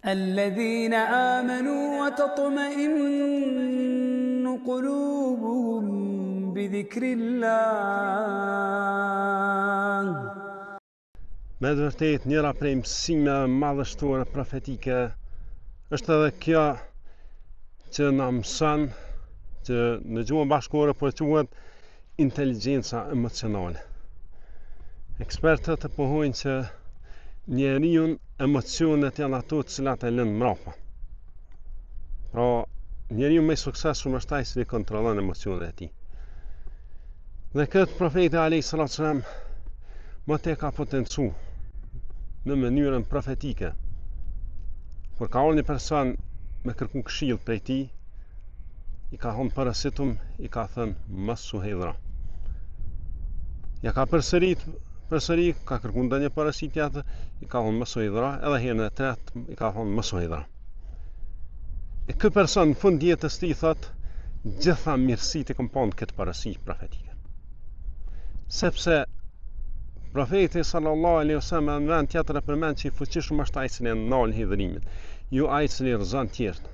الذين آمنوا وتطمئن قلوبهم بذكر الله. Me të vërtet, njëra prej mësimeve madhështore profetike është edhe kjo që na mëson që në gjuhën bashkëkohore po quhet inteligjenca emocionale. Ekspertët e pohojnë që njeriu emocionet janë ato të cilat e lën mbrapa. Pra, njeriu më i suksesshëm është ai që kontrollon emocionet e tij. Dhe këtë profeti alayhis salam më tek ka potencu në mënyrën profetike. Kur ka ardhur një person me kërku këshill prej tij, i ka thonë parasitum, i ka thënë mos u hedhra. Ja ka përsëri, ka kërku ndonjë parasit tjetër, i ka thonë mos u hedhra, edhe herën e tretë i ka thonë mos u hedhra. E ky person në fund jetës tij thotë, gjitha mirësitë i kam pa në këtë parasi profetike. Sepse profeti sallallahu alaihi wasallam në vend tjetër e përmend që i fuqishëm është ai që nal hidhrimin, jo ai që rrezon tjerët.